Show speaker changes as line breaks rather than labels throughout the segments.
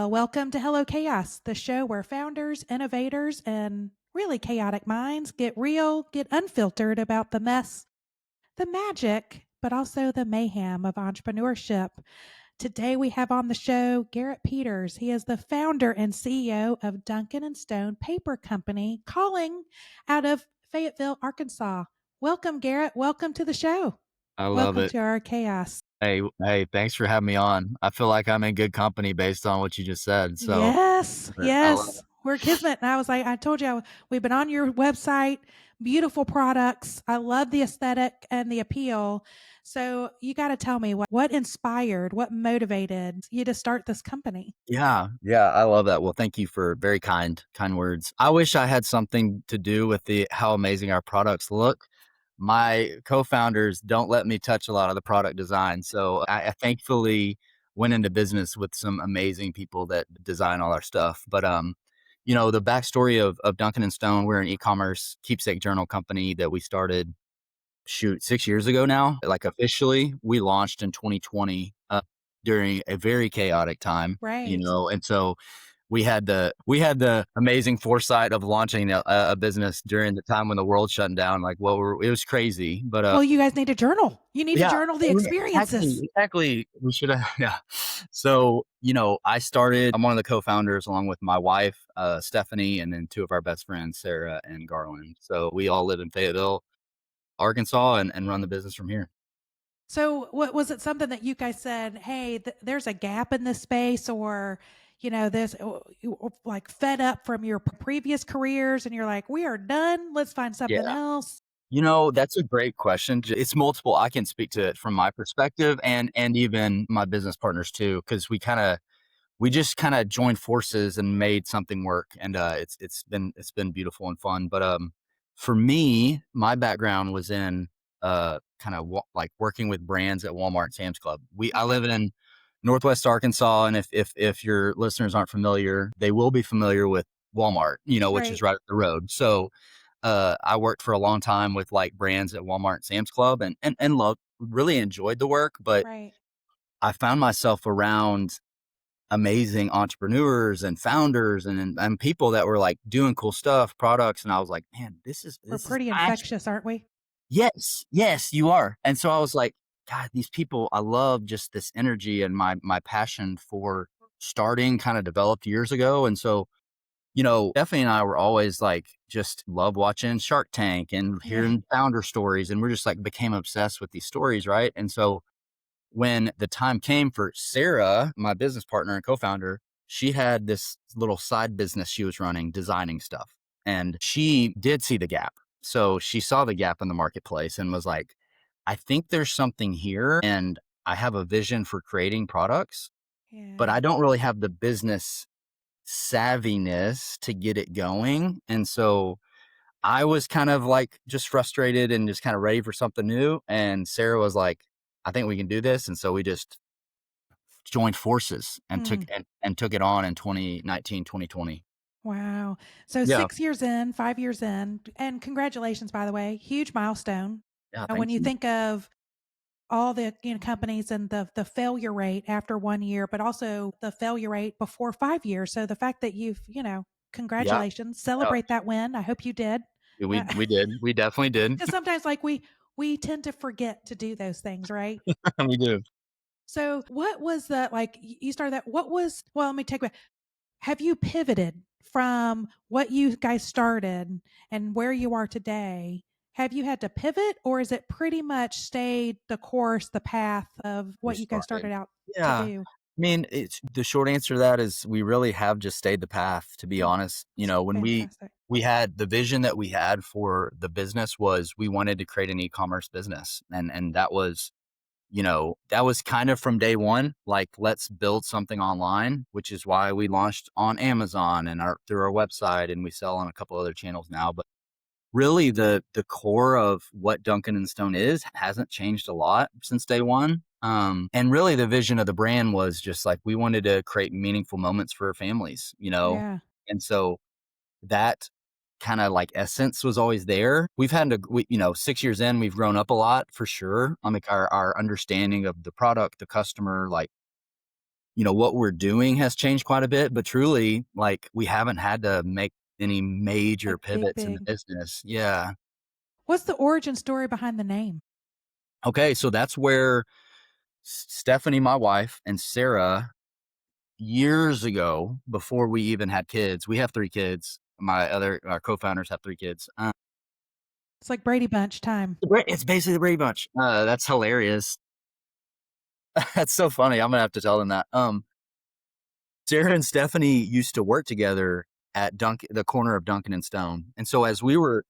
Well, welcome to Hello Chaos, the show where founders, innovators, and really chaotic minds get real, get unfiltered about the mess, the magic, but also the mayhem of entrepreneurship. Today we have on the show Garrett Peters. He is the founder and CEO of Duncan and Stone Paper Company, calling out of Fayetteville, Arkansas. Welcome, Garrett. Welcome to the show.
I love
Welcome
it.
to our chaos.
Hey, thanks for having me on. I feel like I'm in good company based on what you just said. So
Yes,
I love
yes.
it.
We're kismet. And I was like, I told you, we've been on your website, beautiful products. I love the aesthetic and the appeal. So you got to tell me what inspired, what motivated you to start this company?
Yeah, I love that. Well, thank you for very kind words. I wish I had something to do with the how amazing our products look. My co-founders don't let me touch a lot of the product design. So I thankfully went into business with some amazing people that design all our stuff. But the backstory of Duncan and Stone, we're an e-commerce keepsake journal company that we started 6 years ago now. Like officially, we launched in 2020 during a very chaotic time,
Right.
and so we had the amazing foresight of launching a business during the time when the world shut down. Like, it was crazy, but
Well, you guys need a journal. You need to
yeah,
journal the
exactly,
experiences.
exactly. We should have, yeah. So, I'm one of the co-founders along with my wife, Stephanie, and then two of our best friends, Sarah and Garland. So we all live in Fayetteville, Arkansas, and run the business from here.
So, what was it something that you guys said, "Hey, there's a gap in this space," or this you were, like fed up from your previous careers, and you're like, "We are done. Let's find something
Yeah.
else."
That's a great question. It's multiple. I can speak to it from my perspective and even my business partners too, because we just kind of joined forces and made something work, and it's been beautiful and fun. But for me, my background was in like working with brands at Walmart and Sam's Club. I
Okay,
live in Northwest Arkansas, and if your listeners aren't familiar, they will be familiar with Walmart, which is
right.
right up the road. So I worked for a long time with like brands at Walmart and Sam's Club, and loved, really enjoyed the work, but
Right.
I found myself around amazing entrepreneurs and founders and people that were like doing cool stuff, products, and I was like, man, this is
We're
this is
pretty
actually,
infectious, aren't we?
yes, you are. And so I was like, God, these people, I love just this energy, and my passion for starting kind of developed years ago. And so Stephanie and I were always like, just love watching Shark Tank and
Yeah.
hearing founder stories. And we're just like became obsessed with these stories. Right. And so when the time came for Sarah, my business partner and co-founder, she had this little side business she was running, designing stuff. And she did see the gap. So she saw the gap in the marketplace and was like, I think there's something here, and I have a vision for creating products, but
Yeah.
I don't really have the business savviness to get it going. And so I was kind of like just frustrated and just kind of ready for something new. And Sarah was like, I think we can do this. And so we just joined forces and took
Mm.
and took it on in 2019, 2020.
Wow. So
Yeah.
6 years in, 5 years in, and congratulations, by the way, huge milestone.
Yeah.
And when
Thank
you
you.
think of all the companies and the failure rate after 1 year, but also the failure rate before 5 years. So the fact that you've
Yeah.
congratulations,
No,
celebrate that win. I hope you did.
we did. We definitely did.
Because sometimes like we tend to forget to do those things, right?
We do.
So what was the like you started that? What was well? Let me take back. Have you pivoted from what you guys started and where you are today? Have you had to pivot, or is it pretty much stayed the course, the path of
We
what you guys
started.
started out to
Yeah.
do?
I mean, it's the short answer to that is we really have just stayed the path, to be
Mm,
honest.
that's
When
fantastic.
we had the vision that we had for the business was we wanted to create an e-commerce business. And that was kind of from day one, like, let's build something online, which is why we launched on Amazon and through our website, and we sell on a couple other channels now. But really the core of what Duncan and Stone is hasn't changed a lot since day one. And really the vision of the brand was just like, we wanted to create meaningful moments for families.
Yeah.
And so that kind of like essence was always there. We've had 6 years in, we've grown up a lot for sure. I mean, our understanding of the product, the customer, like what we're doing has changed quite a bit, but truly, like, we haven't had to make any major
Like big,
pivots in the
big.
business. Yeah.
What's the origin story behind the name?
Okay, so that's where Stephanie, my wife, and Sarah, years ago, before we even had kids, we have 3 kids. Our co-founders have 3 kids.
It's like Brady Bunch time.
It's basically the Brady Bunch. That's hilarious. That's so funny. I'm gonna have to tell them that. Sarah and Stephanie used to work together at the corner of Duncan and Stone, and so as we were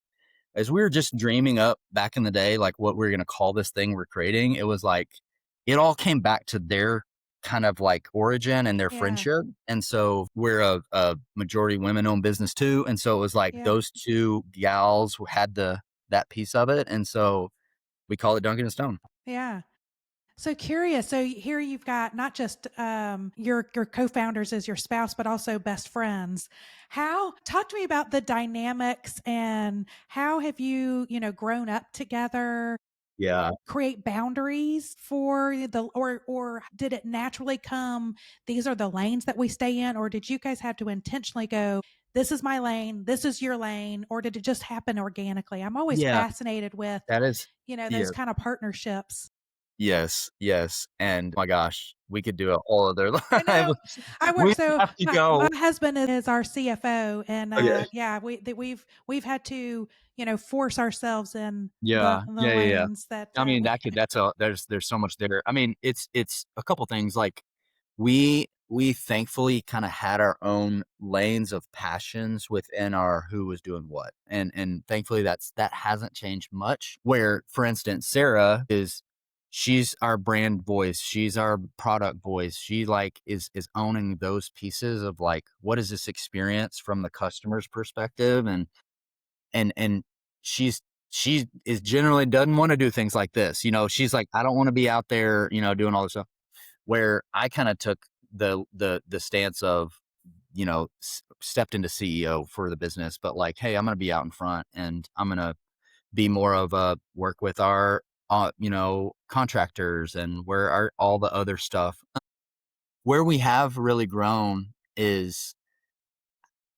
just dreaming up back in the day, like what we're gonna call this thing we're creating, it was like it all came back to their kind of like origin and their
Yeah,
friendship. And so we're a majority women owned business too. And so it was like
yeah,
those two gals who had that piece of it. And so we call it Duncan and Stone.
yeah. So curious. So here you've got not just your co-founders as your spouse, but also best friends. How talk to me about the dynamics and how have you grown up together?
Yeah.
Create boundaries for the or did it naturally come? These are the lanes that we stay in, or did you guys have to intentionally go? This is my lane. This is your lane, or did it just happen organically? I'm always
Yeah.
fascinated with
That is
those
yeah.
kind of partnerships.
Yes, yes, and my gosh, we could do a whole other
I
live.
know. I work
We
so
have to
my
go.
husband is our CFO, and
Okay.
yeah, we've had to force ourselves in the
Yeah,
the
yeah, yeah, yeah.
lanes that
I mean,
we.
there's so much there. I mean, it's a couple things, like, we thankfully kinda had our own lanes of passions within our who was doing what, and thankfully that hasn't changed much, where, for instance, she's our brand voice, she's our product voice, she, like, is owning those pieces of, like, what is this experience from the customer's perspective, and she is generally doesn't wanna do things like this, she's like, "I don't wanna be out there, doing all this stuff." Where I kinda took the stance of, stepped into CEO for the business, but like, "Hey, I'm gonna be out in front, and I'm gonna be more of a work with our, contractors and where our all the other stuff." Where we have really grown is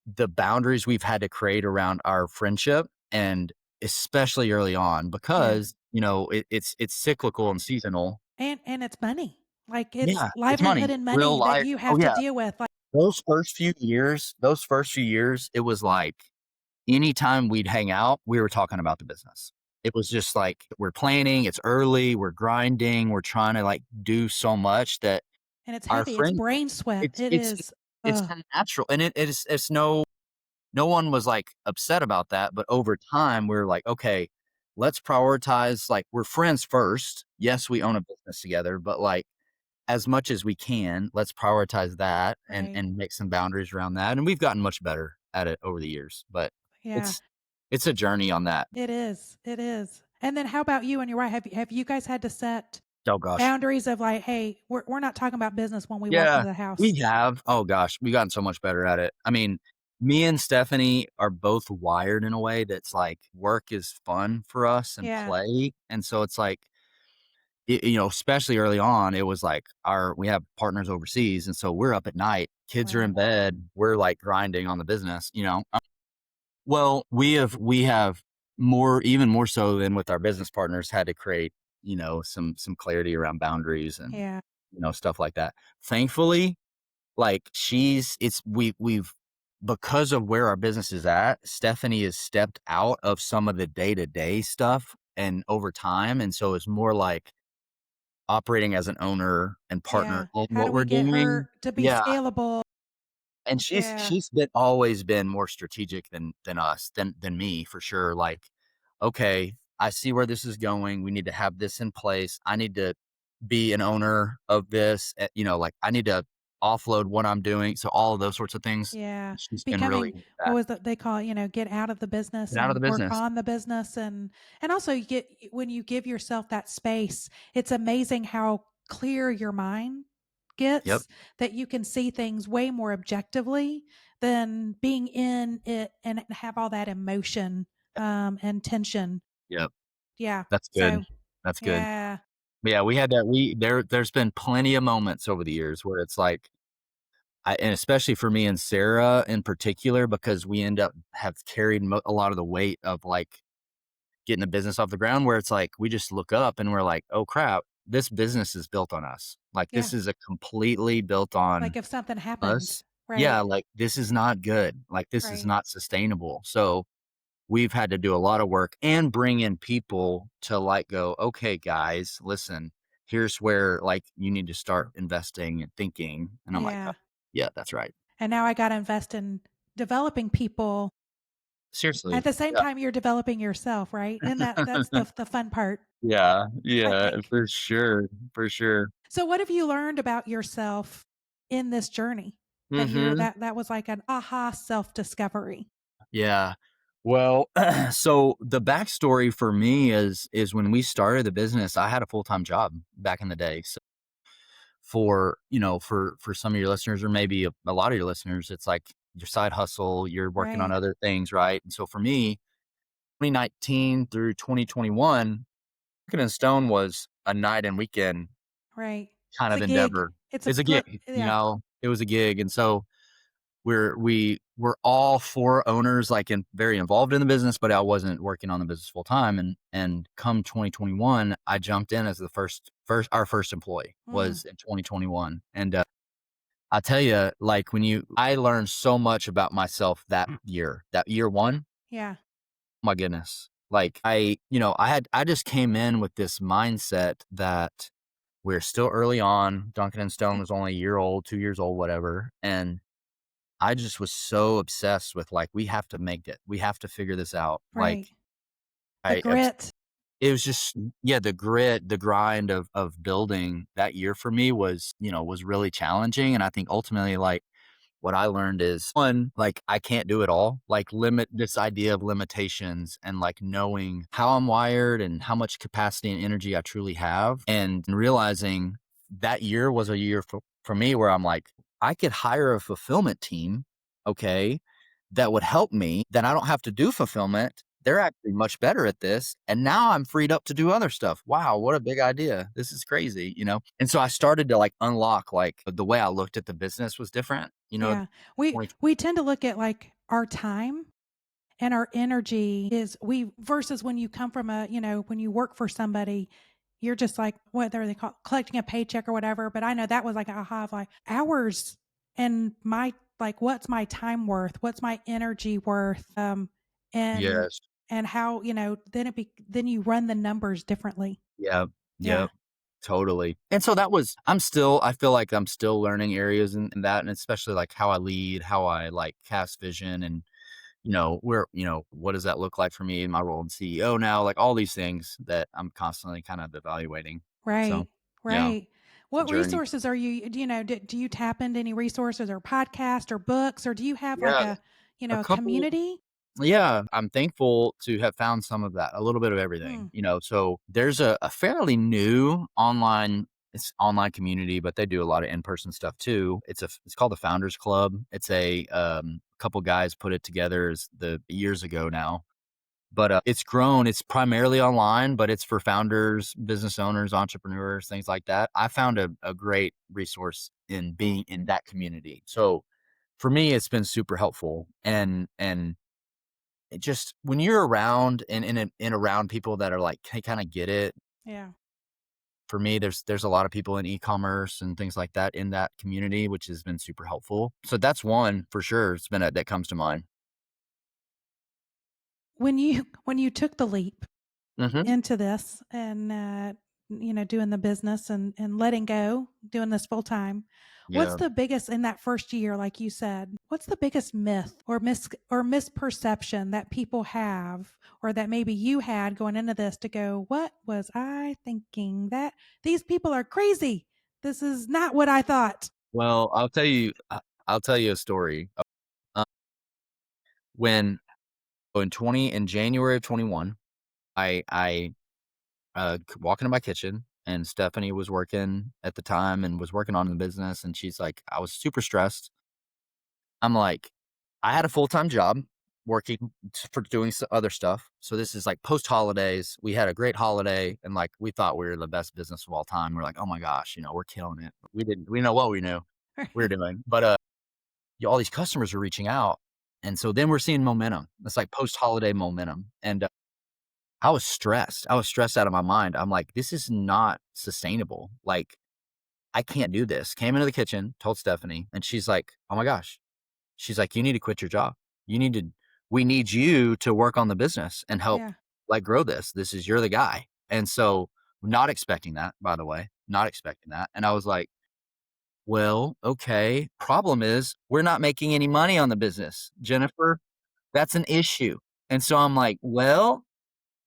the boundaries we've had to create around our friendship, and especially early on
Yeah.
because, it's cyclical and seasonal.
And it's money. Like, it's
Yeah, it's
livelihood
money.
and
Real
money that
life.
you
Oh,
have to
yeah.
deal with, like.
Those first few years, it was like anytime we'd hang out, we were talking about the business. It was just like we're planning, it's early, we're grinding, we're trying to like do so much that
And it's
our
heavy, it's
friend
brain sweat,
it's
it
it's
is.
it's
Ugh,
kinda natural, and it's no one was like upset about that, but over time we were like, okay, let's prioritize, like, we're friends first. Yes, we own a business together, but like as much as we can, let's prioritize that and
right.
and make some boundaries around that, and we've gotten much better at it over the years, but
Yeah,
it's it's a journey on that.
it is, it is. And then how about you and your wife? Have you guys had to set
Oh gosh.
boundaries of like, "Hey, we're not talking about business when we walk
Yeah,
into the house."
we have. Oh gosh, we've gotten so much better at it. I mean, me and Stephanie are both wired in a way that's like work is fun for us and
Yeah,
play, and so it's like, especially early on, it was like we have partners overseas, and so we're up at night, kids are in
right,
bed, we're like grinding on the business. Well, we have even more so than with our business partners, had to create, some clarity around boundaries and,
yeah,
stuff like that. Thankfully, like, we've because of where our business is at, Stephanie has stepped out of some of the day-to-day stuff and over time, and so it's more like operating as an owner and partner
yeah.
in
How
what
do we
we're
get
doing.
her to be
Yeah.
scalable?
And she's
Yeah,
she's been always been more strategic than me for sure. Like, okay, I see where this is going. We need to have this in place. I need to be an owner of this. Like, I need to offload what I'm doing. So all of those sorts of things.
yeah.
She's been really
Becoming
good at
what
that.
was that they call it, get out of the business
Get out of the
and work
business.
on the business, and also you get when you give yourself that space, it's amazing how clear your mind
Yep.
gets, that you can see things way more objectively than being in it and have all that emotion, and tension.
Yep.
Yeah.
That's good.
So,
That's good.
yeah.
Yeah, we had that there's been plenty of moments over the years where it's like and especially for me and Sarah in particular, because we end up have carried a lot of the weight of like getting the business off the ground, where it's like we just look up and we're like, oh crap, this business is built on us. Like
Yeah.
this is a completely built on
Like if something happened.
us.
Right.
Yeah, like this is not good. Like this is
Right.
not sustainable. So we've had to do a lot of work and bring in people to like go, okay, guys, listen, here's where like you need to start investing and thinking. And I'm like,
Yeah.
yeah, that's right.
And now I got to invest in developing people at
Seriously.
the same
Yeah.
time you're developing yourself, right? And that's the fun part,
Yeah.
I
Yeah.
think.
For sure. For sure.
So what have you learned about yourself in this journey
Hmm.
that was like an aha self-discovery?
Yeah. Well, so the backstory for me is when we started the business, I had a full-time job back in the day. So for, for some of your listeners, or maybe a lot of your listeners, it's like your side hustle, you're working on
Right.
other things, right? And so for me, 2019 through 2021, Duncan and Stone was a night and weekend
Right.
kind
It's
of
a gig.
endeavor.
It's a
It's a
look,
gig,
yeah.
it was a gig. And so we're all 4 owners, like, very involved in the business, but I wasn't working on the business full time, and come 2021, I jumped in as the our first employee
Mm,
was in 2021, and, I tell you, like, I learned so much about myself that year 1,
yeah.
my goodness. Like, I just came in with this mindset that we're still early on. Duncan and Stone was only a year old, 2 years old, whatever, and I just was so obsessed with, like, we have to make it. We have to figure this out. Like,
Right. The
I abs
grit.
it was just yeah, the grit, the grind of building that year for me was really challenging, and I think ultimately, like, what I learned is, 1, like, I can't do it all. Like, limit this idea of limitations and, like, knowing how I'm wired and how much capacity and energy I truly have, and realizing that year was a year for me where I'm like, I could hire a fulfillment team, okay, that would help me, then I don't have to do fulfillment. They're actually much better at this, and now I'm freed up to do other stuff. Wow, what a big idea. This is crazy, you know? And so I started to, like, unlock, like, the way I looked at the business was different,
Yeah. We tend to look at like our time and our energy is we versus when you come from when you work for somebody, you're just like whether they call collecting a paycheck or whatever. But I know that was like a aha of like hours and my like what's my time worth? What's my energy worth? And
Yes.
and how, then you run the numbers differently.
Yep.
Yeah.
Yep. Totally. And so I feel like I'm still learning areas in that, and especially like how I lead, how I like cast vision, and what does that look like for me in my role in CEO now? Like all these things that I'm constantly kind of evaluating. So
Right,
yeah,
right.
it's a
What
journey.
resources are you do you know, do you tap into any resources or podcast or books, or do you have like
Yeah. A
a
couple
community?
Yeah, I'm thankful to have found some of that, a little bit of
Hmm,
everything, so there's a fairly new online community, but they do a lot of in-person stuff too. It's called the Founders Club. It's a couple guys put it together the years ago now, but it's grown. It's primarily online, but it's for founders, business owners, entrepreneurs, things like that. I found a great resource in being in that community. So for me, it's been super helpful, and it just when you're around and around people that are like kind of get it.
yeah.
For me, there's a lot of people in e-commerce and things like that in that community, which has been super helpful. So that's one for sure. It's been that comes to mind.
When you took the leap
Hmm.
into this and, doing the business and letting go, doing this full time. What's
Yeah.
the biggest in that first year, like you said, what's the biggest myth or misperception that people have or that maybe you had going into this to go, what was I thinking? That these people are crazy. This is not what I thought.
Well, I'll tell you a story. Uh, when in January of 21, I walking in my kitchen, and Stephanie was working at the time and was working on the business, and she's like, I was super stressed. I'm like, I had a full-time job. working for doing other stuff. So this is like post holidays. We had a great holiday, and like we thought we were the best business of all time. We're like, oh my gosh, we're killing it. We didn't. We know what we knew we were doing, but all these customers are reaching out, and so then we're seeing momentum. It's like post holiday momentum, and I was stressed. I was stressed out of my mind. I'm like, this is not sustainable. Like, I can't do this. Came into the kitchen, told Stephanie, and she's like, oh my gosh. She's like, you need to quit your job. You need to, we need you to work on the business and help
Yeah.
like grow this. You're the guy. And so, not expecting that, by the way, not expecting that. And I was like, well, okay. Problem is, we're not making any money on the business, Jennifer. That's an issue. And so I'm like, well,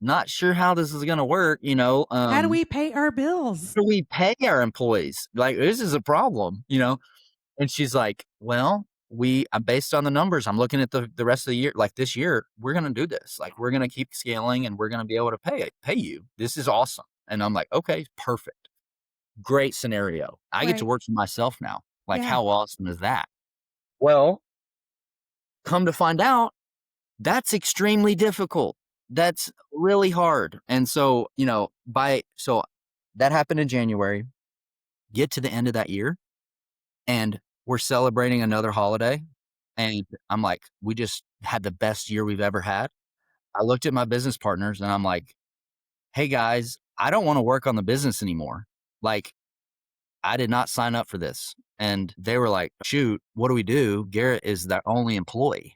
not sure how this is going to work.
How do we pay our bills?
Do we pay our employees? Like, this is a problem. And she's like, well, I'm based on the numbers. I'm looking at the rest of the year. Like this year, we're going to do this. Like, we're going to keep scaling and we're going to be able to pay you. This is awesome. And I'm like, okay, perfect. Great scenario. I get to
Right.
work for myself now. Like,
Yeah.
how awesome is that? Well, come to find out, that's extremely difficult. That's really hard. And so, so that happened in January. Get to the end of that year and we're celebrating another holiday. And I'm like, we just had the best year we've ever had. I looked at my business partners and I'm like, hey guys, I don't want to work on the business anymore. Like, I did not sign up for this. And they were like, shoot, what do we do? Garrett is the only employee.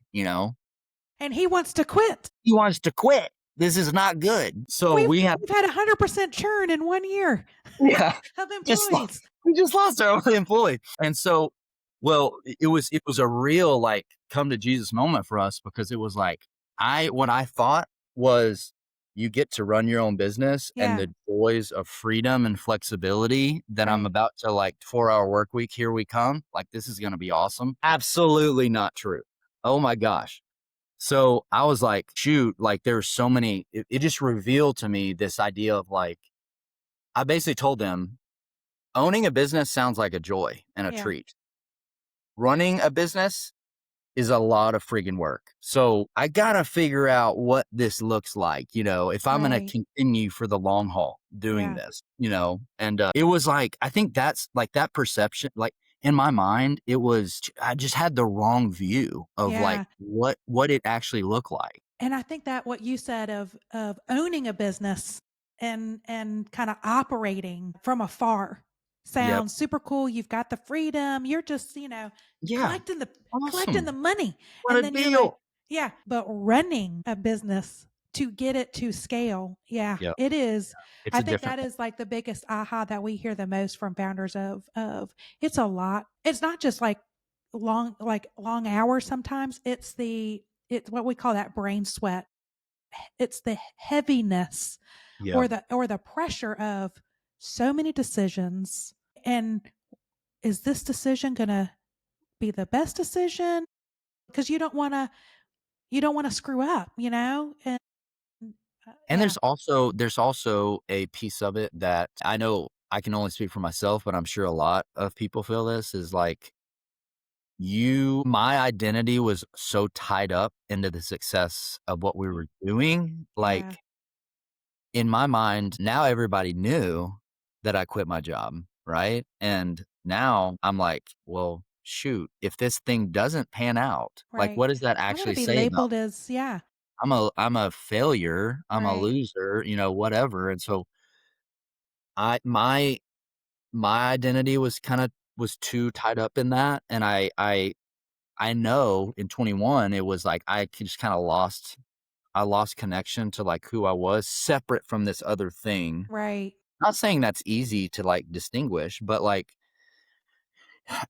And he wants to quit.
He wants to quit. This is not good. So
We've
we have,
we've had 100% churn in 1 year
yeah,
of
just
employees.
we just lost our only employee. And so, well, it was a real like come to Jesus moment for us because it was like what I thought was you get to run your own business and
Yeah.
the joys of freedom and flexibility that I'm
Right.
about to like 4-hour work week. Here we come. Like, this is going to be awesome. Absolutely not true. Oh my gosh. So I was like, shoot, like there's so many, it just revealed to me this idea of like, I basically told them owning a business sounds like a joy and a
Yeah.
treat. Running a business is a lot of freaking work. So I got to figure out what this looks like, if I'm going to
Right.
continue for the long haul doing
Yeah.
this. And it was like, I think that's like that perception, like in my mind, I just had the wrong view of like
Yeah.
what it actually looked like.
And I think that what you said of owning a business and kind of operating from afar
Yep.
sounds super cool. You've got the freedom. You're just,
Yeah.
collecting the
Awesome.
money.
What
And
a
then you're like,
deal.
yeah, but running a business to get it to scale. Yeah,
Yep.
it is.
It's
I
a
think
different
that is like the biggest aha that we hear the most from founders of it's a lot. It's not just like long hours sometimes. It's what we call that brain sweat. It's the heaviness
Yep.
or the pressure of so many decisions. And is this decision going to be the best decision? Because you don't want to screw up. And
And
yeah,
there's also a piece of it that I know I can only speak for myself, but I'm sure a lot of people feel this is like my identity was so tied up into the success of what we were doing.
yeah,
Like in my mind, now everybody knew that I quit my job, right? And now I'm like, well, shoot, if this thing doesn't pan out, like
right.
what does that
I'm going to
actually
be
say about
labeled as, yeah,
I'm a failure, I'm a
right,
loser, whatever. And so I my identity was too tied up in that. And I know in 21 it was like just kind of I lost connection to like who I was separate from this other thing.
right.
Not saying that's easy to like distinguish, but like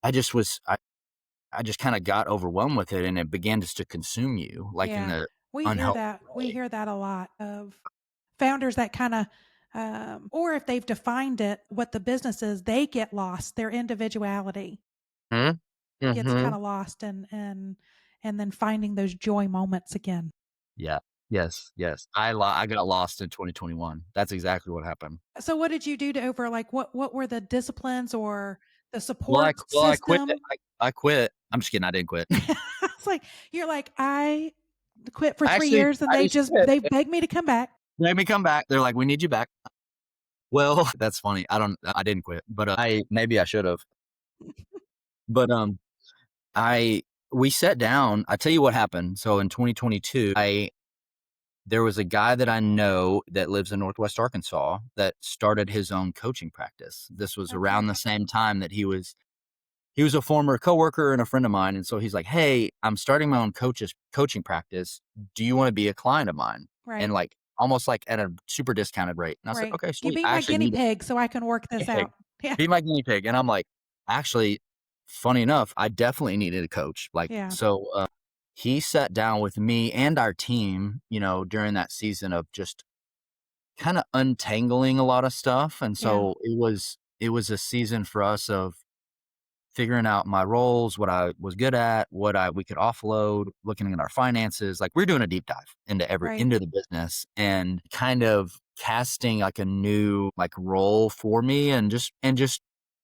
I just was I just kind of got overwhelmed with it and it began just to consume you like in
Yeah.
a
We hear
unhealthy
that. We
way.
hear that a lot of founders that kind of, or if they've defined it, what the business is, they get lost. Their individuality
Mhm.
gets kind
Mhm.
of lost and then finding those joy moments again.
Yeah. Yes, yes. I got lost in 2021. That's exactly what happened.
So what did you do to like what were the disciplines or the
Well, I
support
well, I quit.
system?
I quit. I'm just kidding, I didn't quit.
It's like you're like quit for 3
Actually,
years and
I just quit.
they begged me to come back.
They made me come back. They're like, "We need you back." Well, that's funny. I didn't quit, but, I maybe I should have. But, I we sat down. I tell you what happened. So in 2022, there was a guy that I know that lives in Northwest Arkansas that started his own coaching practice. This was around
Okay.
the same time that he was a former coworker and a friend of mine, and so he's like, "Hey, I'm starting my own coaching practice. Do you wanna be a client of mine?" And,
Right.
like, almost, like, at a super discounted rate, and I said,
Right.
"Okay,
You
sweet.
be
I
my
actually
guinea
need a
pig so I can work
guinea
this
pig.
out. Yeah.
Be my guinea pig," and I'm like, "Actually, funny enough, I definitely needed a coach." Like,
Yeah.
so, he sat down with me and our team, during that season of just kinda untangling a lot of stuff, and
Yeah.
so it was a season for us of figuring out my roles, what I was good at, what I we could offload, looking at our finances. Like, we're doing a deep dive
Right.
into the business and kind of casting like a new like role for me, and just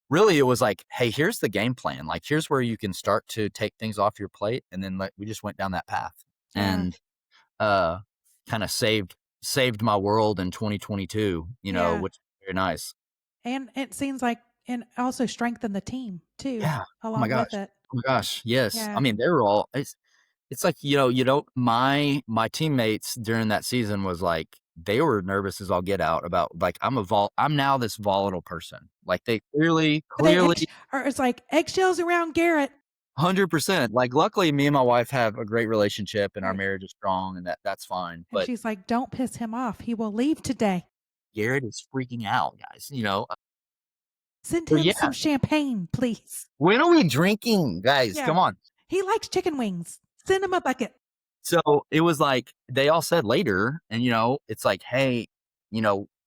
really it was like, hey, here's the game plan. Like, here's where you can start to take things off your plate. And then like we just went down that path,
Yeah.
and uh kind of saved my world in 2022,
Yeah.
which is very nice.
And it seems like and also strengthen the team too,
Yeah. Oh my
along with
gosh.
it.
Oh my gosh. Yes. I
Yeah.
mean, they were all it's like, my teammates during that season was like, they were nervous as all get out about like I'm now this volatile person. Like, they clearly
They
clearly
or it's like eggshells around Garrett.
100%. Like, luckily me and my wife have a great relationship and our
Right.
marriage is strong, and that's fine.
And
But
she's like, "Don't piss him off. He will leave today.
Garrett is freaking out, guys.
Send
So
him
yeah,
some champagne, please."
when are we drinking, guys?
Yeah.
Come on.
He likes chicken wings. Send him a bucket.
So it was like they all said later, and it's like, hey,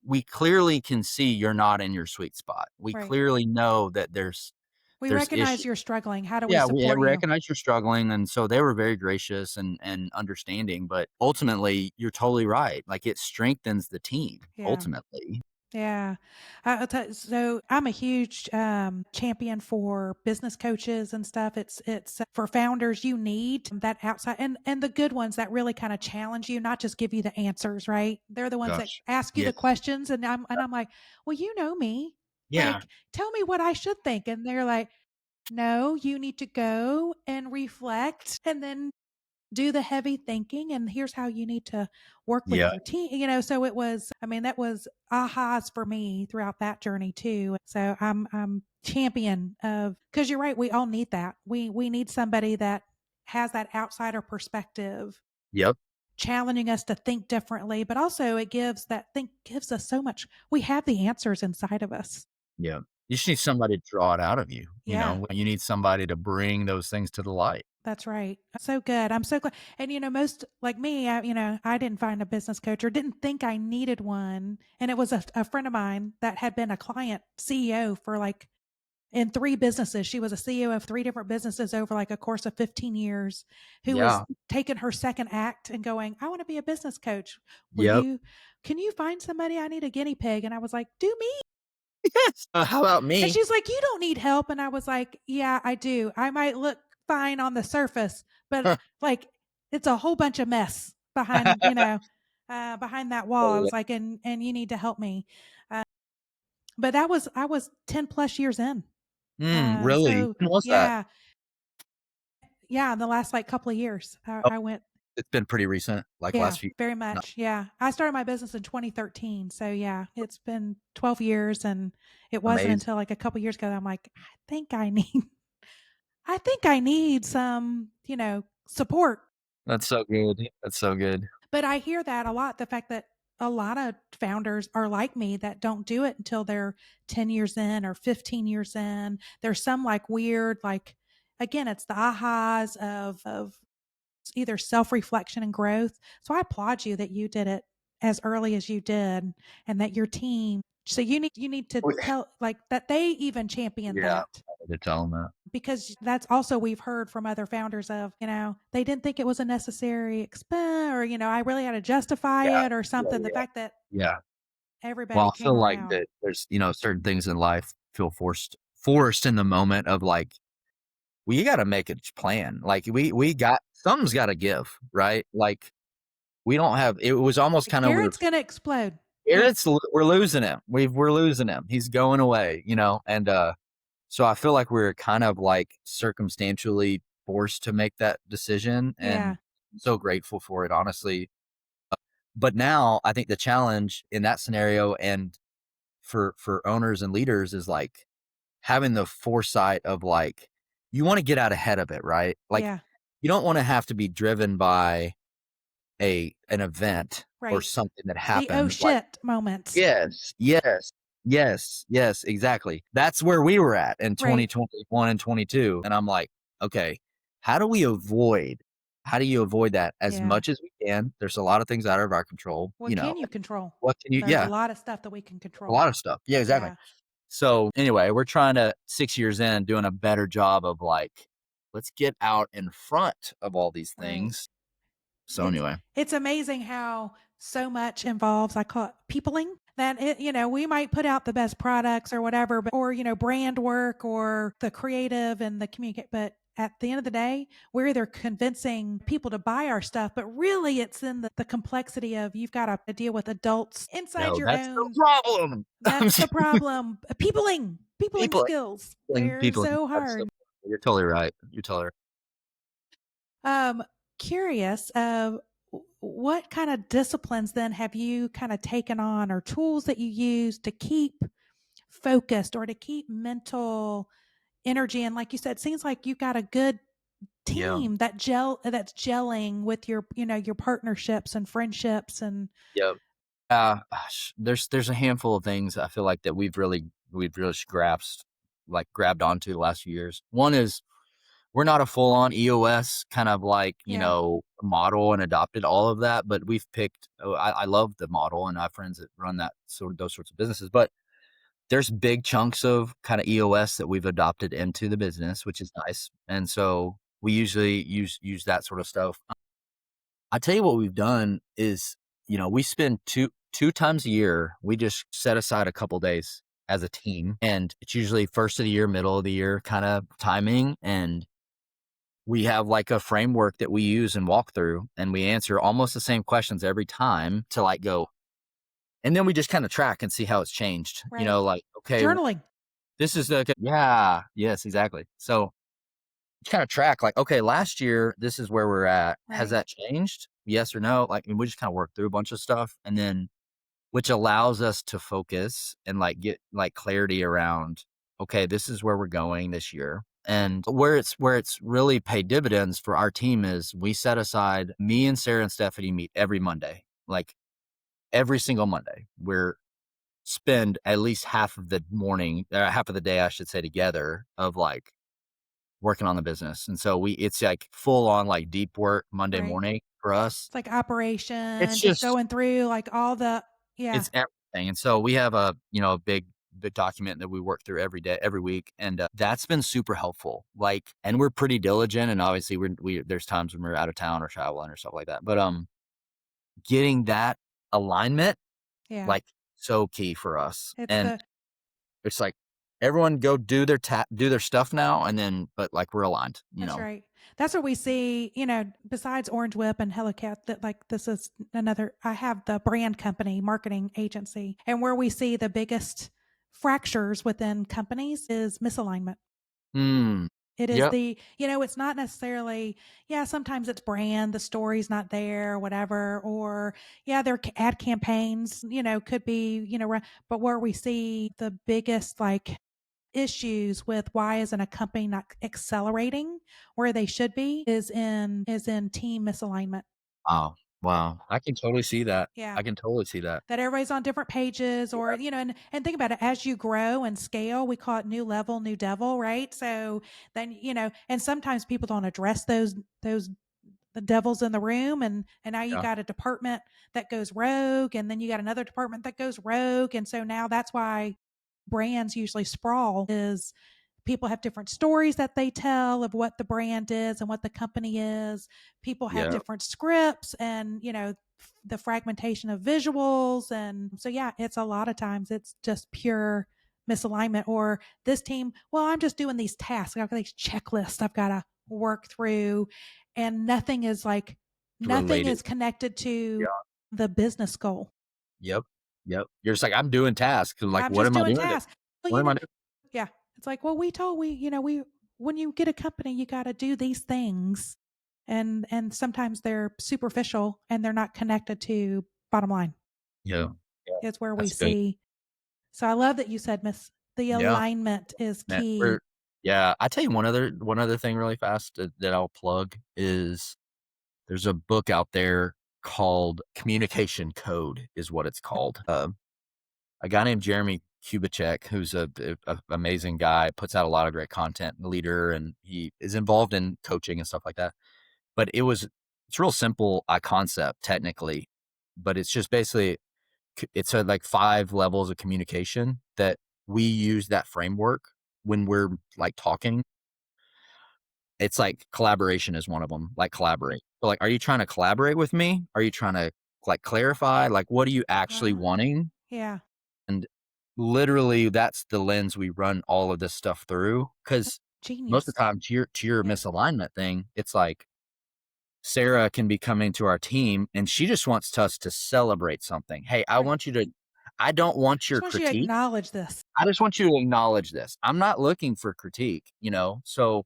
we clearly can see you're not in your sweet spot. We
Right.
clearly know that
We
there's
recognize
issues.
you're struggling. How do we
Yeah, we
support you?
recognize you're struggling, and so they were very gracious and understanding. But ultimately, you're totally right. Like, it strengthens the team
Yeah.
ultimately.
Yeah. So I'm a huge champion for business coaches and stuff. It's for founders. You need that outside and the good ones that really kind of challenge you, not just give you the answers. Right? They're the ones that
Gosh,
ask you the
yes,
questions, and I'm like, well, you know me.
yeah,
Like, tell me what I should think, and they're like, no, you need to go and reflect, and then do the heavy thinking, and here's how you need to work with
yeah,
your team. So it was, I mean, that was ahas for me throughout that journey too. So I'm champion of, because you're right, we all need that. We need somebody that has that outsider perspective,
yep,
challenging us to think differently, but also it gives us so much. We have the answers inside of us.
yeah. You just need somebody to draw it out of you.
Yeah.
You need somebody to bring those things to the light.
That's right. So good. I'm so glad. And most like me, I didn't find a business coach or didn't think I needed one. And it was a friend of mine that had been a client CEO for like in three businesses. She was a CEO of three different businesses over like a course of 15 years, who was
Yeah,
taking her second act and going, I want to be a business coach.
yep.
Can you find somebody? I need a guinea pig. And I was like, do me.
Yes. How about
And
me?
she's like, "You don't need help." And I was like, "Yeah, I do. I might look fine on the surface, but like it's a whole bunch of mess behind, behind that wall." I
Totally.
was like, "And you need to help me." But that was I was 10 plus years in.
Really?
So
When was that?
yeah, yeah, in the last like couple of years,
Oh,
I went.
it's been pretty recent, like
Yeah,
last few.
very
No,
much. Yeah. I started my business in 2013. So yeah, it's been 12 years, and it wasn't
amazing.
until like a couple years ago that I'm like, think I need I think I need some, support.
That's so good. That's so good.
But I hear that a lot, the fact that a lot of founders are like me that don't do it until they're 10 years in or 15 years in. There's some like weird, like, again, it's the ahas of either self-reflection and growth. So I applaud you that you did it as early as you did, and that your team, so you need to
We
tell like that they even champion
Yeah,
that,
I had to tell them that.
because that's also we've heard from other founders of, they didn't think it was a necessary expense, or, I really had to justify
Yeah,
it or
yeah,
something. The
yeah,
fact that
yeah. Well,
everybody
I
came
feel like
around.
that there's, certain things in life feel forced in the moment of like, well, you gotta make a plan. Like, we got something's got to give, right? Like we don't have. It was almost kind of
Garrett's gonna explode. Yeah,
we're losing him. We're losing him. He's going away, and so I feel like we're kind of like circumstantially forced to make that decision,
yeah,
and I'm so grateful for it, honestly. But now I think the challenge in that scenario and for owners and leaders is like having the foresight of like you want to get out ahead of it, right? Like
yeah,
you don't want to have to be driven by an event or
right.
something that
The oh
happened. Like
shit moments.
yes, yes, yes, yes, exactly. That's where we were at in
Right.
2021 and 22. And I'm like, okay, how do we avoid how do you avoid that as
Yeah.
much as we can? There's a lot of things out of our control,
What can you control?
what can you
There's a
yeah,
lot of stuff that we can
a
control.
lot of stuff. Yeah, exactly.
Yeah.
So anyway, we're trying to 6 years in doing a better job of like, let's get out in front of all these
Right.
things. So
It's
anyway,
it's amazing how so much involves, I call it peopling, that we might put out the best products or whatever, but or brand work or the creative and the communicate, but at the end of the day, we're either convincing people to buy our stuff, but really it's in the complexity of you've got to deal with adults inside
no,
your
that's the
own.
problem. I'm
That's the problem. Peopling
people,
skills.
people,
They're
people.
so
That's so,
hard.
you're totally right. You're totally right.
Um, Curious, what kind of disciplines then have you kind of taken on or tools that you use to keep focused or to keep mental energy? And like you said, it seems like you've got a good
Yeah.
team that's gelling with your partnerships and friendships and
Yeah. There's a handful of things I feel like that we've really grabbed onto the last few years. One is we're not a full on EOS kind of like,
yeah,
model and adopted all of that, but we've picked, I love the model and I have friends that run those sorts of businesses, but there's big chunks of kind of EOS that we've adopted into the business, which is nice. And so we usually use that sort of stuff. I tell you what we've done is, we spend two times a year, we just set aside a couple days as a team. And it's usually first of the year, middle of the year kind of timing. And we have like a framework that we use and walk through, and we answer almost the same questions every time to like go. And then we just kind of track and see how it's changed.
right.
Like, okay,
Journaling,
this is yeah, yes, exactly. So kind of track like, okay, last year, this is where we're at. Has
right,
that changed? Yes or no? Like, and we just kind of work through a bunch of stuff, and then which allows us to focus and like get like clarity around, okay, this is where we're going this year. And where it's really paid dividends for our team is we set aside, me and Sarah and Stephanie meet every Monday, like every single Monday. We're spend at least half of the morning, half of the day, I should say, together of like working on the business. And so it's like full on like deep work Monday
right.
morning for us.
It's like
It's
operation, just
just
going through like all the yeah,
it's everything. And so we have a big document that we work through every day, every week. And that's been super helpful. Like, and we're pretty diligent. And obviously there's times when we're out of town or traveling or stuff like that. But, getting that alignment,
yeah.
like so key for us.
It's
And
the
it's like, everyone go do their stuff now. And then, but like we're aligned.
That's right. That's what we see, besides Orange Whip and Hello Cat, that like this is another. I have the brand company marketing agency, and where we see the biggest fractures within companies is misalignment.
Mm,
It is
yep.
it's not necessarily, yeah, sometimes it's brand, the story's not there, whatever, or yeah, their ad campaigns, could be, but where we see the biggest like issues with why isn't a company not accelerating where they should be is in team misalignment.
Oh, wow. I can totally see that.
Yeah.
I can totally see that.
That everybody's on different pages or
Yeah.
and think about it, as you grow and scale, we call it new level, new devil, right? So then, and sometimes people don't address those the devil's in the room, and now you
Yeah.
got a department that goes rogue, and then you got another department that goes rogue, and so now that's why brands usually sprawl is people have different stories that they tell of what the brand is and what the company is. People have
Yeah.
different scripts and the fragmentation of visuals, and so yeah, it's a lot of times it's just pure misalignment. Or this team, well, I'm just doing these tasks, I've got these checklists I've got to work through, and nothing is
Related.
connected to
Yeah.
the business goal.
Yep. Yep. You're just like, I'm doing tasks. Like,
I'm
what
just
am I
doing
doing?
tasks. Well,
What am I doing?
yeah. It's like, well, we when you get a company, you got to do these things, and sometimes they're superficial and they're not connected to bottom line.
Yeah. Yeah.
Is where we
That's big.
see. So I love that you said, Miss, the
Yeah.
alignment is
Man,
key.
yeah. I tell you one other thing really fast that I'll plug is there's a book out there called Communication Code is what it's called. A guy named Jeremy Kubicek, who's a amazing guy, puts out a lot of great content, leader, and he is involved in coaching and stuff like that. But it's real simple concept technically, but it's just basically it's like 5 levels of communication that we use that framework when we're like talking. It's like collaboration is one of them. Like collaborate. So like, are you trying to collaborate with me? Are you trying to like clarify? Like, what are you actually
Uh,
wanting?
yeah.
And literally, that's the lens we run all of this stuff through. Because most of
Genius.
the time, to your
Yeah.
misalignment thing, it's like Sarah can be coming to our team and she just wants us to celebrate something. Hey,
Right.
I don't want
Just
your
want you to
critique.
acknowledge this.
I just want you to acknowledge this. I'm not looking for critique, So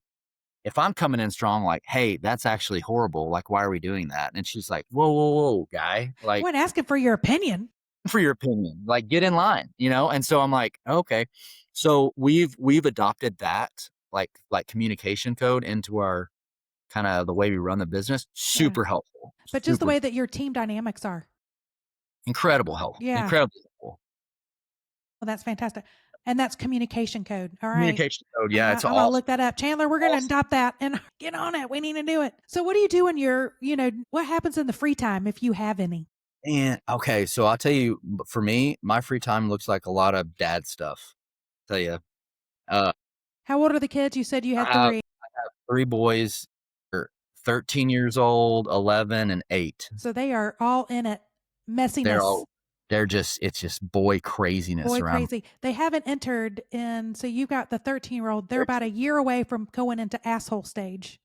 if I'm coming in strong, like, hey, that's actually horrible. Like, why are we doing that? And she's like, whoa, whoa, whoa, guy,
I
like,
wasn't asking for your opinion.
for your opinion, like, get in line, And so I'm like, okay. So we've adopted that like communication code into our kind of the way we run the business.
Yeah.
Super helpful.
But just the
Super
way that your team dynamics are.
incredible help.
Yeah.
Incredibly helpful.
Well, that's fantastic. And that's communication code. All right.
Communication code. Yeah, it's
I'm gonna
awesome.
look that up. Chandler, we're gonna
Awesome.
adopt that and get on it. We need to do it. So what do you do when what happens in the free time if you have any?
And okay, so I'll tell you, for me, my free time looks like a lot of dad stuff. Tell you, uh,
How old are the kids? You said you
I
had
have
3.
3 boys. They're 13 years old, 11, and 8.
So they are all in it.
They're
Messiness.
all it's just boy craziness
Boy
around
crazy. They haven't entered in, so you got the 13-year-old. They're about
13.
a year away from going into asshole stage.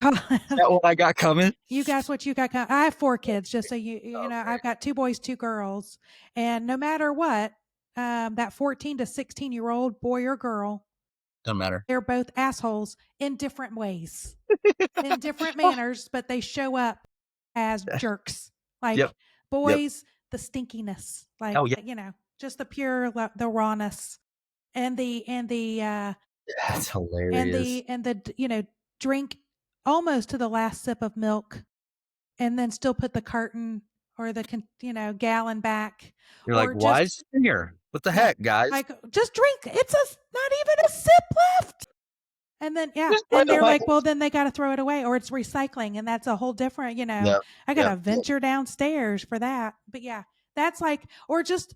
Is that what I got coming?
You guys, what you got? I have 4 kids, just so I've got 2 boys, 2 girls, and no matter what, that 14 to 16-year-old boy or girl,
Doesn't matter.
they're both assholes in different ways, in different manners, but they show up as jerks.
Yep.
Like
Yep.
boys, the stinkiness,
Oh yeah.
just the pure, the rawness, and
That's hilarious.
drink almost to the last sip of milk and then still put the carton or the gallon back,
You're like,
or
why
just
is it in here? What the
yeah,
heck, guys?
like just drink. It's not even a sip left. And then yeah,
Just
and
wait
they're
away.
like, well, then they got to throw it away, or it's recycling, and that's a whole different.
Yep.
I got
Yep.
to venture downstairs for that. But yeah, that's like, or just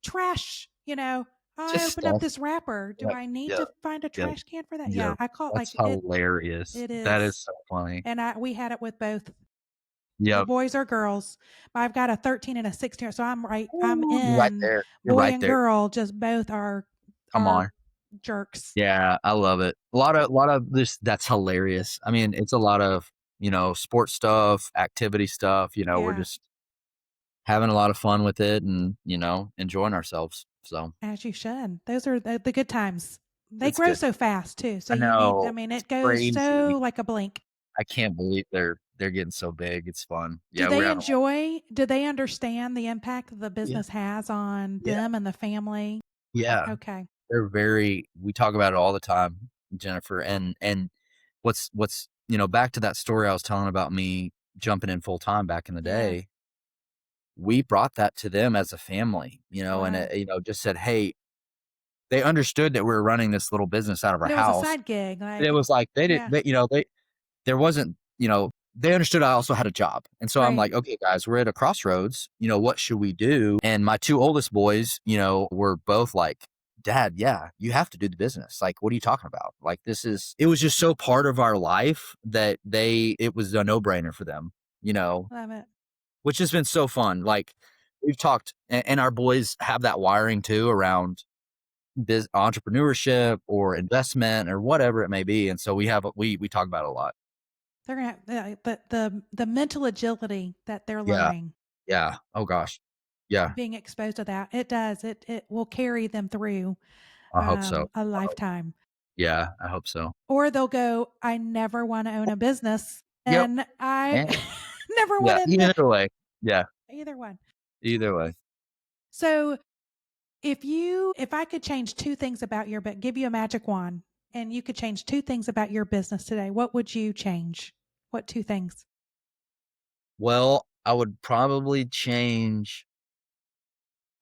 trash. I
Just
opened up
stuff.
this wrapper. Do
Yep.
I need
Yep.
to find a
Yep.
trash can for that? Yeah,
Yep.
I call it
That's
like it.
hilarious.
It
That
is,
is so funny.
and we had it with both
Yep.
boys or girls. But I've got a 13 and a 16, so I'm
You're right
in
there. You're
boy
right
and
there.
girl. Just both are
Come on.
jerks.
Yeah, I love it. A lot of this that's hilarious. I mean, it's a lot of, sports stuff, activity stuff, we're
Yeah,
just having a lot of fun with it and, enjoying ourselves. So,
as you should. Those are the good times. They
it's
grow
good.
so fast too. So
I
you need. I
know.
mean,
It's
it goes
crazy.
so like a blink.
I can't believe they're getting so big. It's fun.
Do
Yeah, we're
they
having a lot.
enjoy? Do they understand the impact the
Yeah.
business has on
Yeah.
them and the family?
Yeah.
Okay.
We talk about it all the time, Jennifer. And what's back to that story I was telling about me jumping in full time back in the
Yeah.
day. We brought that to them as a family, and
Wow.
it, just said, hey, they understood that we were running this little business out of our
But it was a
house.
side gig.
And it
Like,
was like they didn't,
yeah.
there wasn't, they understood I also had a job. And so I'm
Right.
like, okay, guys, we're at a crossroads. What should we do? And my 2 oldest boys, were both like, Dad, yeah, you have to do the business. Like, what are you talking about? Like, it was just so part of our life that it was a no brainer for them,
Love it.
which has been so fun. Like, we've talked, and our boys have that wiring too around entrepreneurship or investment or whatever it may be. And so we talk about it a lot.
They're gonna have the mental agility that they're
Yeah.
learning,
Yeah. Oh gosh. Yeah.
being exposed to that. It does. It will carry them through,
I hope so.
a lifetime.
Yeah, I hope so.
Or they'll go, "I never wanna own a business,
Yep.
and I
And
never
yeah,
wanted to."
either way. Yeah,
Either one.
either way.
So, if I could change 2 things about your but give you a magic wand, and you could change 2 things about your business today, what would you change? What 2 things?
Well, I would probably change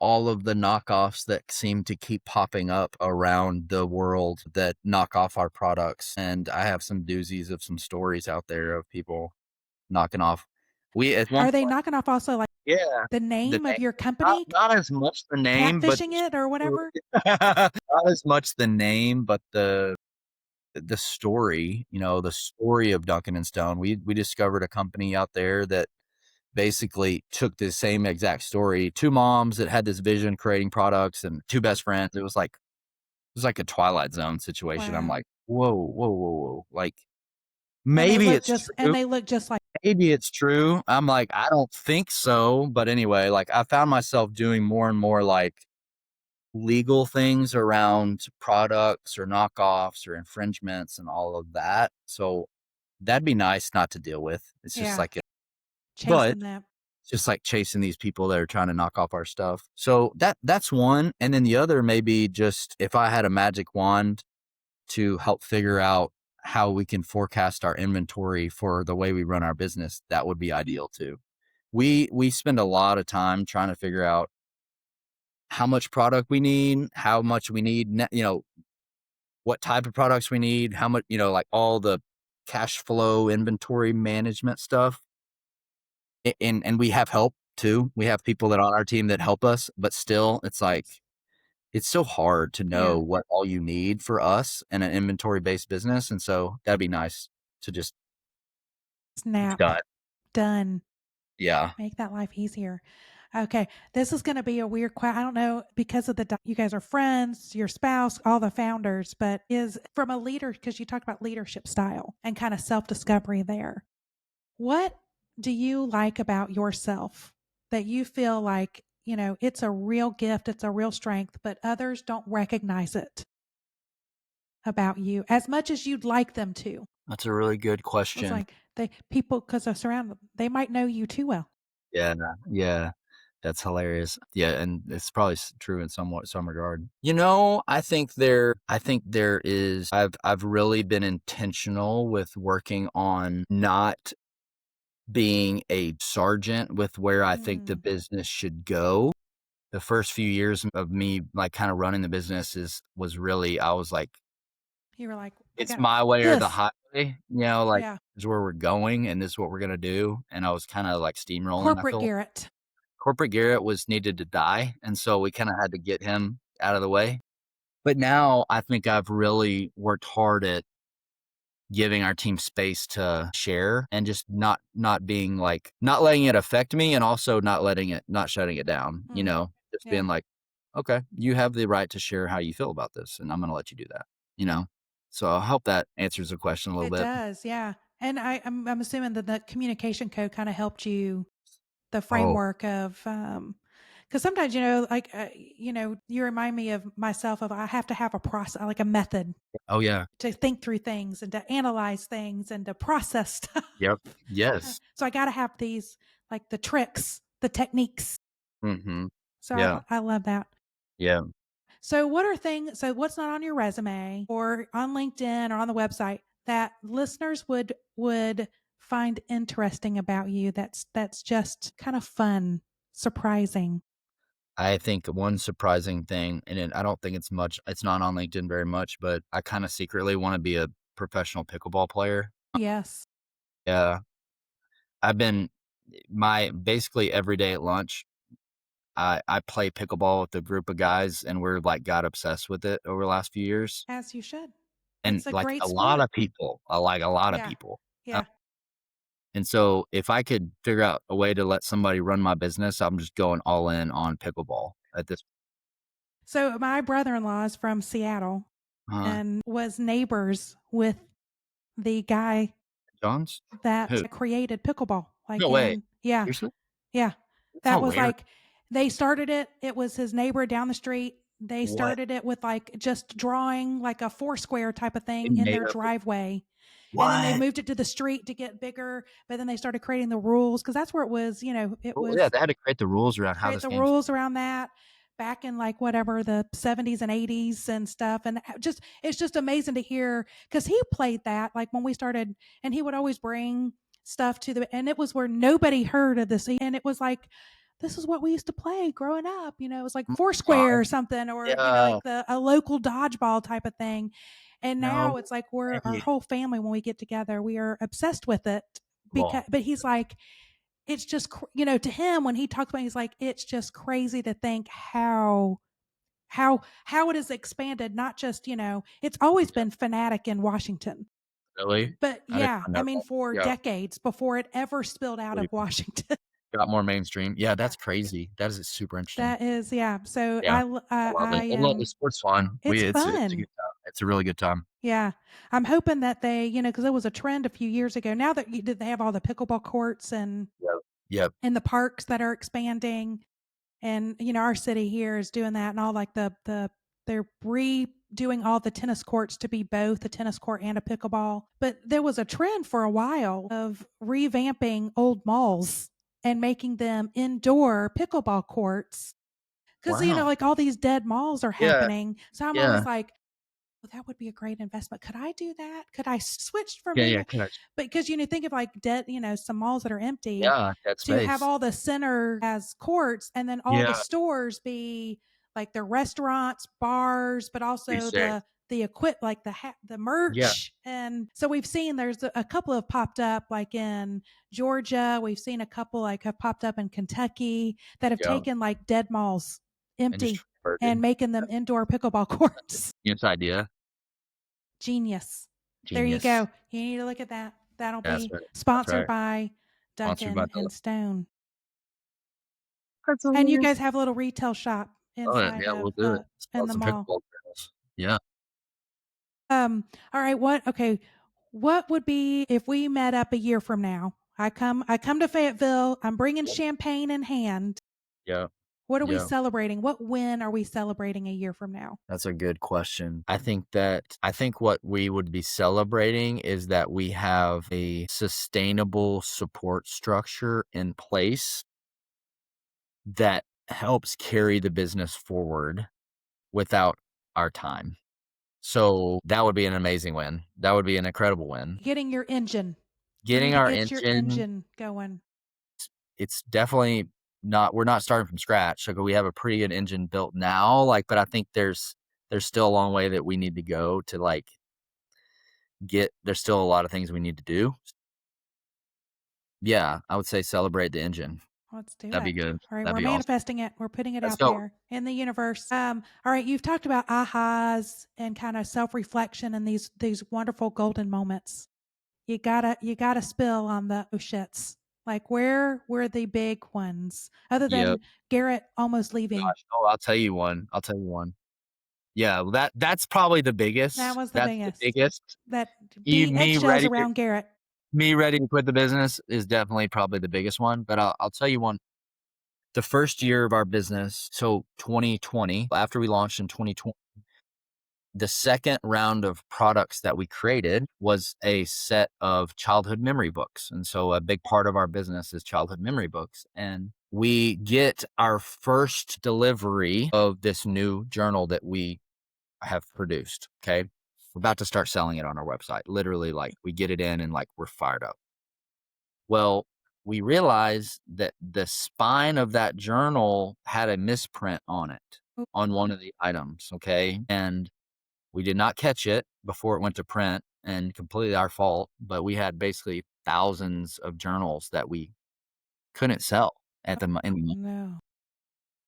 all of the knockoffs that seem to keep popping up around the world that knock off our products. And I have some doozies of some stories out there of people knocking off. We at one
Are they
point,
knocking off also, like,
yeah,
the
the
name of
name,
your
not
company,
not as much the name, but
catfishing
the
it or
story.
whatever?
Not as much the name, but the story, the story of Duncan and Stone. We discovered a company out there that basically took the same exact story, two moms that had this vision creating products and two best friends. It was like a Twilight Zone situation. I'm
Wow.
like, whoa, whoa, whoa, whoa. Like
And
maybe it's true.
they look just like
Maybe it's true. I'm like, I don't think so. But anyway, like I found myself doing more and more like legal things around products or knockoffs or infringements and all of that. So that'd be nice not to deal with. It's just
yeah,
like, but
chasing that.
it's just like chasing these people that are trying to knock off our stuff. So that's one. And then the other, maybe just if I had a magic wand to help figure out how we can forecast our inventory for the way we run our business, that would be ideal too. We spend a lot of time trying to figure out how much product we need, how much we need, what type of products we need, how much, like all the cash flow inventory management stuff. And we have help too. We have people that are on our team that help us, but still it's like it's so hard to know
Yeah.
what all you need for us in an inventory based business. And so that'd be nice to just be
Snap.
done.
Done.
Yeah.
Make that life easier. Okay, this is gonna be a weird I don't know because of you guys are friends, your spouse, all the founders, but is from a leader because you talked about leadership style and kind of self-discovery there. What do you like about yourself that you feel like, it's a real gift, it's a real strength, but others don't recognize it about you as much as you'd like them to?
That's a really good
It's
question.
like people because they're surrounded, they might know you too well.
Yeah. Yeah. That's hilarious. Yeah, and it's probably true in some regard. I think there is I've really been intentional with working on not being a sergeant with where I think the
Mm.
business should go. The first few years of me like kind of running the business was really I was like,
You were like, I
it's
got
my way or the
this.
highway, like
Yeah.
this is where we're going and this is what we're gonna do. And I was kind of like steamrolling, I
Corporate
feel
Garrett.
corporate Garrett was needed to die, and so we kinda had to get him out of the way. But now I think I've really worked hard at giving our team space to share and just not being like not letting it affect me and also not shutting it down,
Mm.
Just
Yeah.
being like, "Okay, you have the right to share how you feel about this, and I'm gonna let you do that," you know? So I hope that answers the question a little
It
bit.
does. Yeah. And I'm assuming that the communication code kind of helped you the
Oh,
framework of because sometimes like you remind me of myself of I have to have a process like a method
oh, yeah.
to think through things and to analyze things and to process stuff.
Yep. Yes.
So I got to have these like the tricks, the techniques.
Mhm.
So
Yeah.
I love that.
Yeah.
So what's not on your resume or on LinkedIn or on the website that listeners would find interesting about you that's just kind of fun, surprising?
I think one surprising thing, and I don't think it's not on LinkedIn very much, but I kind of secretly want to be a professional pickleball player.
Yes.
Yeah. I've been my basically every day at lunch, I play pickleball with a group of guys and we're like got obsessed with it over the last few years.
As you should.
And
It's a
like
great
a lot
sport.
of people, I like a lot of
Yeah.
people. Uh,
Yeah.
and so if I could figure out a way to let somebody run my business, I'm just going all in on pickleball at this.
So my brother-in-law is from Seattle
Uh,
and was neighbors with the guy.
John's?
that
Who?
created pickleball,
No
like
way.
in yeah,
Seriously?
yeah.
That's
That was
hilarious.
like they started it, it was his neighbor down the street. They
What?
started it with, like, just drawing, like, a foursquare type of
They
thing in
made
their
up
driveway, and then they
what?
moved it to the street to get bigger, but then they started creating the rules because that's where it was, it
Oh, yeah,
was
they had to create the rules around how
create
this
the
game's
rules around that back in, like, whatever, the 70s and 80s and stuff, and just it's just amazing to hear because he played that, like, when we started, and he would always bring stuff to the, and it was where nobody heard of this, and it was like, this is what we used to play growing up, it was like
oh my
Foursquare
god.
or something, or,
Yeah.
like a local dodgeball type of thing, and
No
now it's like we're our
way.
whole family, when we get together, we are obsessed with it because,
Well,
but he's like, it's just to him, when he talks about it, he's like, it's just crazy to think how it has expanded, not just, it's always
yeah,
been fanatic in Washington,
really?
but
I did
yeah,
not
I
know
mean,
that.
for
Yeah,
decades before it ever spilled out of
really
Washington.
got more mainstream. Yeah,
Yeah,
that's crazy. That is super interesting.
that is, yeah, so
Yeah, I love
I
it. And look, the
am,
sport's fun.
it's
It's a
fun.
good time. It's a really good time.
Yeah, I'm hoping that they, because there was a trend a few years ago, now that they have all the pickleball courts and
Yep. Yep.
the parks that are expanding. And, our city here is doing that, and all, like, they're redoing all the tennis courts to be both a tennis court and a pickleball. But there was a trend for a while of revamping old malls and making them indoor pickleball courts because,
Wow.
like, all these dead malls are
Yeah.
happening. So I'm always
Yeah.
like, well, that would be a great investment. Could I do that? Could I switch from
Yeah,
being
yeah,
a,
correct.
but because, think of, like, dead, some malls that are empty,
Yeah, that
to have
space.
all the center as courts and then all the
Yeah.
stores be like the restaurants, bars, but
Be
also
safe.
the like the
Yeah.
merch. And so we've seen there's a couple have popped up like in Georgia. We've seen a couple like have popped up in Kentucky that have
Yeah.
taken like dead malls
And just
empty and
converted.
making them indoor pickleball courts.
Genius idea.
Genius. There you
Genius.
go. You need to look at that. That'll
That's
be
right. That's
sponsored
right.
by
Sponsored by
Duncan
the
and Stone.
That's
And you
hilarious.
guys have a little retail shop
Oh, yeah,
inside
yeah,
of
we'll do it.
in
Spell
the
some
mall.
pickleball girls. Yeah.
All right, what would be if we met up a year from now? I come to Fayetteville, I'm bringing
Yep.
champagne in hand.
Yeah.
What are we
Yeah.
celebrating? What win are we celebrating a year from now?
That's a good question. I think what we would be celebrating is that we have a sustainable support structure in place that helps carry the business forward without our time. So that would be an amazing win. That would be an incredible win.
Getting your engine. You need
Getting
to
our
get your
engine,
engine going.
it's definitely not, we're not starting from scratch. Like we have a pretty good engine built now, like, but I think there's still a long way that we need to go to like there's still a lot of things we need to do. Yeah, I would say celebrate the engine.
Let's do
That'd be
it.
good.
All right,
That'd
we're
be awesome.
manifesting it. We're putting it
Let's
out
go.
there in the universe. All right, you've talked about ahas and kind of self-reflection and these wonderful golden moments. You gotta spill on the oh shits. Like where were the big ones other
Yep.
than Garrett almost leaving?
Gosh. Oh, I'll tell you one. I'll tell you one. Yeah, well, that's probably the
That
biggest.
was the
That's the
biggest.
biggest.
That
E
being
me
eggshells
ready to
around Garrett.
me ready to quit the business is definitely probably the biggest one, but I'll tell you one. The first year of our business, so 2020, after we launched in 2020, the second round of products that we created was a set of childhood memory books. And so a big part of our business is childhood memory books. And we get our first delivery of this new journal that we have produced. Okay. We're about to start selling it on our website. Literally, like we get it in and like we're fired up. Well, we realized that the spine of that journal had a misprint on it on one of the items. Okay. And we did not catch it before it went to print and completely our fault, but we had basically thousands of journals that we couldn't sell at in the
No.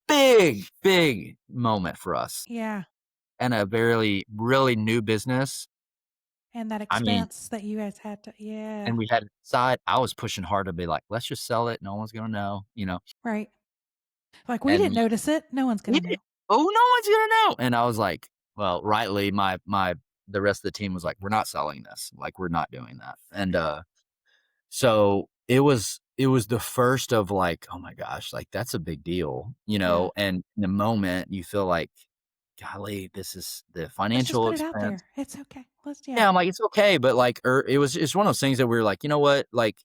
big, big moment for us
Yeah.
and a very, really new business.
And that
I mean,
expense that you guys had to, yeah.
and we had side, I was pushing hard to be like, let's just sell it. No one's going to know,
Right. Like we
and
didn't notice it. No one's
we
gonna
did.
know.
Oh, no one's going to know. And I was like, well, rightly, the rest of the team was like, we're not selling this. Like, we're not doing that. And, So it was the first of like, oh my gosh, like that's a big deal, you
Yeah.
know, and in the moment you feel like, golly, this is the
Let's just
financial
put it out
expense.
there. It's okay. Let's yeah.
Yeah, I'm like, it's okay, but like, it's one of those things that we were like, you know what, like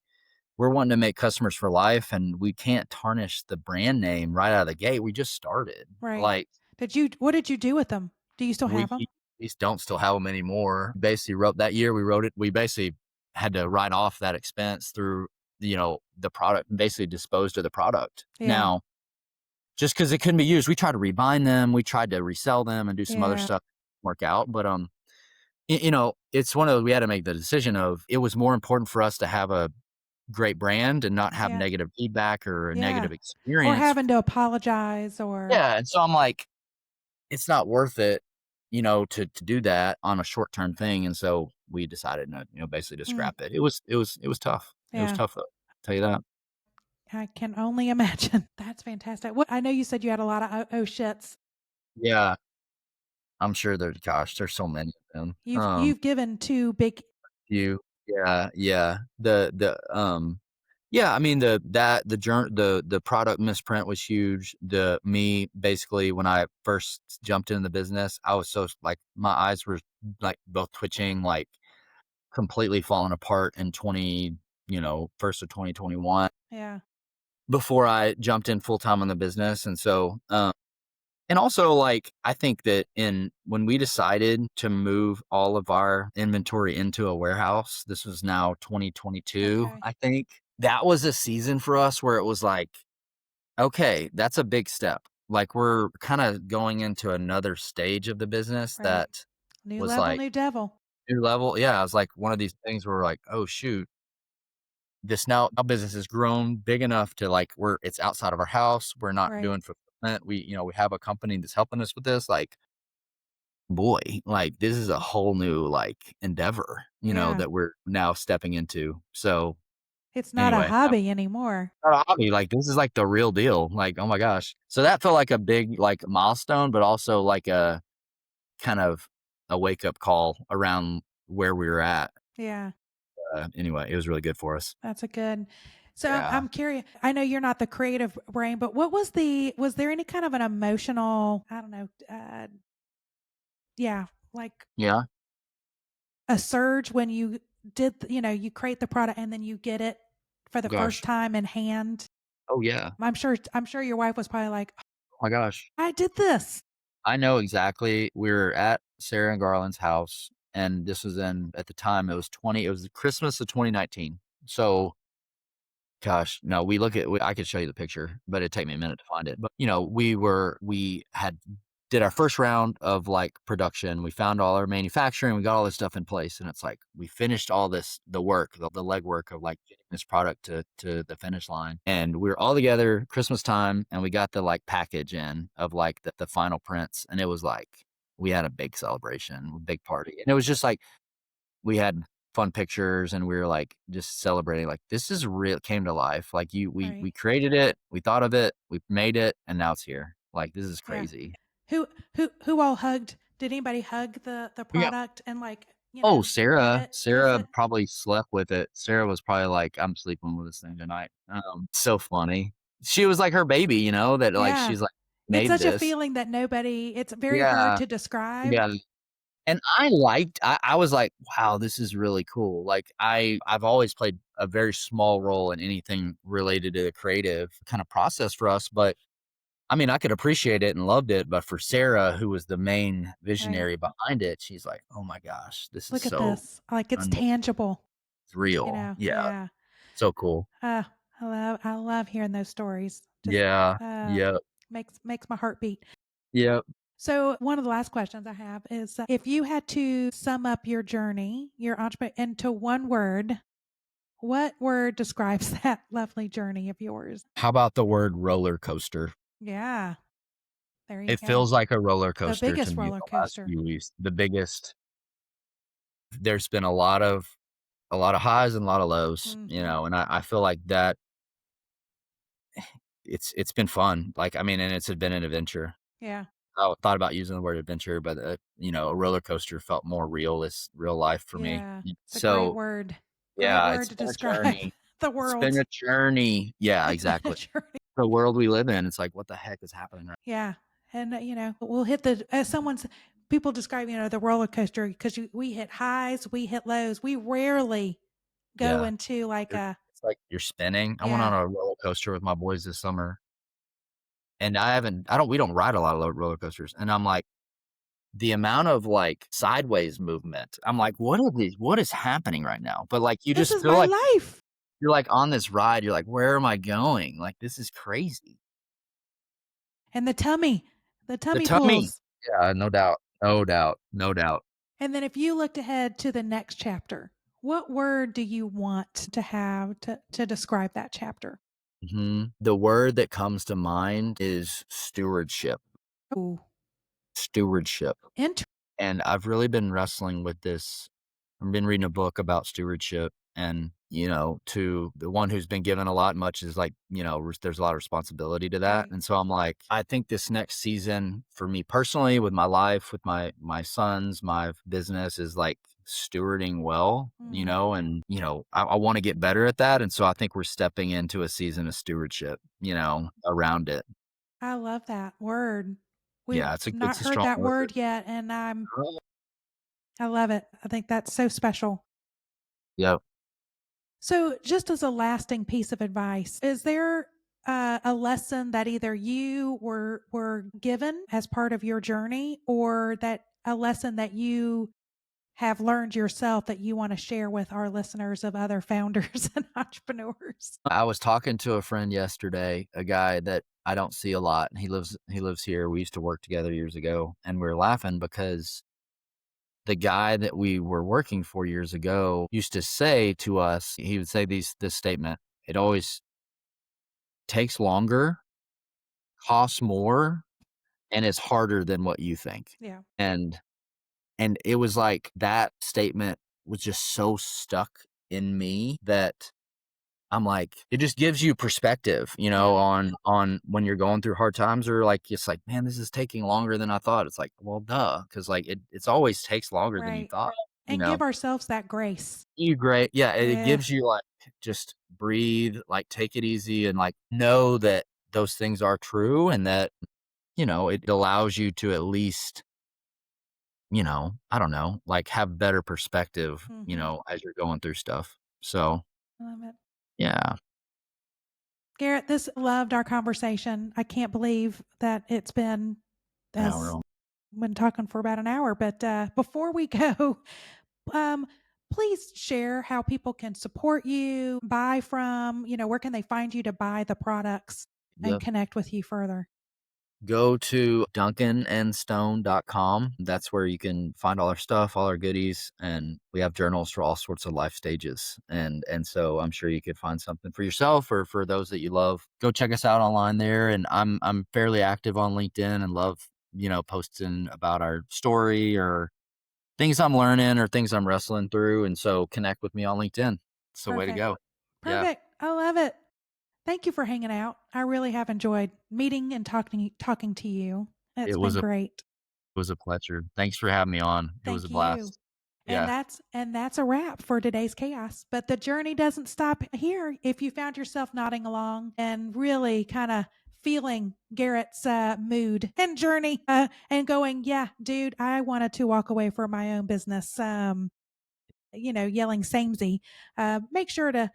we're wanting to make customers for life, and we can't tarnish the brand name right out of the gate. We just started,
Right.
like
What did you do with them? Do you still
we
have them?
we don't still have them anymore. Basically, wrote that year we wrote it. We basically had to write off that expense through the product, basically disposed of the product.
Yeah.
Now, just because it couldn't be used, we tried to rebind them, we tried to resell them, and do some other
Yeah.
stuff work out. But it's one of those, we had to make the decision of it was more important for us to have a great brand and not have
Yeah.
negative feedback or a
Yeah.
negative
Or
experience.
having to apologize or
Yeah, and so I'm like, it's not worth it, to do that on a short-term thing, and so we decided to, basically to
mm,
scrap it. It was tough. It was
yeah.
tough, though, I'll tell you that.
I can only imagine. That's fantastic. What I know you said you had a lot of oh shits.
Yeah, I'm sure there's so many of them.
You've given 2 big
You Yeah, yeah. Yeah, I mean, the product misprint was huge. Me, basically, when I first jumped into the business, I was so, like, my eyes were, like, both twitching, like, completely falling apart in 1st of 2021
yeah.
before I jumped in full time on the business, and so, and also, like, I think that in when we decided to move all of our inventory into a warehouse, this was now 2022,
Okay.
I think. That was a season for us where it was like, okay, that's a big step. Like, we're kinda going into another stage of the business
Right.
that
New
was
level,
like
new devil.
new level. Yeah, it was like one of these things where we're like, "Oh, shoot, this now our business has grown big enough to, like, it's outside of our house. We're not
Right.
doing fulfillment. We have a company that's helping us with this, like, boy, like, this is a whole new, like, endeavor,
Yeah.
that we're now stepping into. So,
It's not a
anyway,
hobby anymore.
not a hobby, like, this is, like, the real deal, like, oh my gosh. So that felt like a big, like, milestone, but also like a kind of a wake-up call around where we were at.
Yeah.
Anyway, it was really good for us.
That's a good so
Yeah.
I'm curious. I know you're not the creative brain, but was there any kind of an emotional, I don't know, yeah, like
Yeah.
a surge when you you create the product and then you get it for the first
Gosh.
time in hand?
Oh, yeah.
I'm sure your wife was probably like,
Oh my gosh.
"I did this."
I know exactly. We were at Sarah and Garland's house, and this was at the time, it was Christmas of 2019. So, gosh, no, I could show you the picture, but it'd take me a minute to find it. But, we had did our first round of, like, production. We found all our manufacturing, we got all this stuff in place, and it's like we finished all the work, the legwork of, like, getting this product to the finish line. And we were all together Christmas time, and we got the, like, package in of, like, the final prints, and it was like we had a big celebration, a big party. And it was just like we had fun pictures, and we were, like, just celebrating, like, this is real, came to life. Like, we
Right.
created it, we thought of it, we made it, and now it's here. Like, this is
Yeah.
crazy.
Who all hugged? Did anybody hug the
Yeah.
product and, like,
Oh,
get
Sarah.
it, use
Sarah
it?
probably slept with it. Sarah was probably like, "I'm sleeping with this thing tonight." So funny. She was like her baby, that, like,
Yeah.
she's like,
It's
"Made
such a
this."
feeling that it's very hard
Yeah.
to describe.
Yeah. And I was like, "Wow, this is really cool." Like, I've always played a very small role in anything related to the creative kind of process for us, but, I mean, I could appreciate it and loved it, but for Sarah, who was the main
Right.
visionary behind it, she's like, "Oh my gosh, this is
Look at
so
this. Like, it's
unbe
tangible,
real." Yeah,
Yeah.
so cool.
Uh, I love hearing those stories. Just,
Yeah,
uh,
yep,
makes my heart beat.
yep.
So, one of the last questions I have is, if you had to sum up your journey, your entrepreneur into one word, what word describes that lovely journey of yours?
How about the word roller coaster?
Yeah, there you
It
go.
feels like a roller
The
coaster to
biggest
me
roller
the last
coaster.
few weeks. The biggest. There's been a lot of highs and a lot of lows,
Mhm.
and I feel like that it's been fun. Like, I mean, and it's been an adventure.
Yeah.
I thought about using the word adventure, but, a roller coaster felt more real life for me.
Yeah. It's a great
So,
word. Great
Yeah,
word
it's
to
been a
describe
journey.
the
It's been
world.
a journey. Yeah,
It's been a
exactly.
journey.
The world we live in, it's like, what the heck is happening right
Yeah. And, we'll hit as people describe, the roller coaster because we hit highs, we hit lows. We rarely go
Yeah.
into like
It's like you're spinning. I went
yeah.
on a roller coaster with my boys this summer, and I don't we don't ride a lot of roller coasters, and I'm like, the amount of, like, sideways movement, I'm like, what is happening right now? But, like, you
This
just
is
feel
my
like
life.
you're, like, on this ride, you're like, "Where am I going? Like, this is crazy."
And the
The
tummy
tummy.
pulls.
Yeah, no doubt, no doubt, no doubt.
And then if you looked ahead to the next chapter, what word do you want to have to describe that chapter?
Mhm. The word that comes to mind is stewardship.
Ooh,
Stewardship.
interesting.
And I've really been wrestling with this. I've been reading a book about stewardship, and, to the one who's been given a lot, much is like, there's a lot of responsibility to that.
Right.
And so I'm like, I think this next season for me personally, with my life, with my sons, my business is like stewarding well,
Mm,
and, I want to get better at that. And so I think we're stepping into a season of stewardship, around it.
I love that word. We've
Yeah,
not
it's a
heard
strong
that
word.
word yet, and I love it. I think that's so special.
Yep.
So, just as a lasting piece of advice, is there a lesson that either you were given as part of your journey, or that a lesson that you have learned yourself that you want to share with our listeners of other founders and entrepreneurs?
I was talking to a friend yesterday, a guy that I don't see a lot. He lives here. We used to work together years ago, and we were laughing because the guy that we were working for years ago used to say to us, he would say this statement, it always takes longer, costs more, and is harder than what you think.
Yeah.
And and it was like that statement was just so stuck in me that I'm like, it just gives you perspective,
Yeah.
on when you're going through hard times, or like, it's like, man, this is taking longer than I thought. It's like, well, duh, because like it's always takes longer than you
Right.
thought. You
And
know,
give ourselves that grace.
you great, yeah. It
Yeah.
gives you like just breathe, like take it easy, and like know that those things are true, and that it allows you to at least I don't know, like have better perspective,
Hmm.
as you're going through stuff. So
I love it.
yeah,
Garrett, this loved our conversation. I can't believe that it's been as
now
been talking for about an hour. But before we go, um, please share how people can support you, buy from, where can they find you to buy the products and
yep.
connect with you further?
Go to duncanandstone.com. That's where you can find all our stuff, all our goodies, and we have journals for all sorts of life stages. And so I'm sure you could find something for yourself or for those that you love. Go check us out online there. And I'm fairly active on LinkedIn and love, posting about our story or things I'm learning or things I'm wrestling through. And so connect with me on LinkedIn. It's the way to
Perfect.
go. Yeah.
Perfect. I love it. Thank you for hanging out. I really have enjoyed meeting and talking to you. It's
It
been
was a
great.
it was a pleasure. Thanks for having me on. It was a
Thank you.
blast.
And
Yeah.
that's a wrap for today's chaos. But the journey doesn't stop here. If you found yourself nodding along and really kind of feeling Garrett's mood and journey and going, yeah, dude, I wanted to walk away from my own business. Yelling samey, make sure to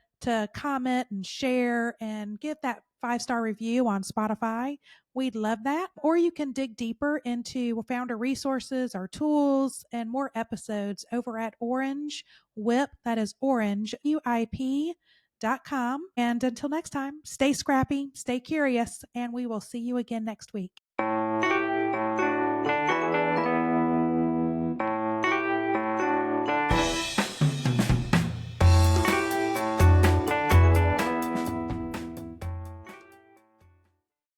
comment and share and give that 5-star review on Spotify. We'd love that. Or you can dig deeper into founder resources, our tools, and more episodes over at Orange Whip. That is Orange UIP.com. And until next time, stay scrappy, stay curious, and we will see you again next week.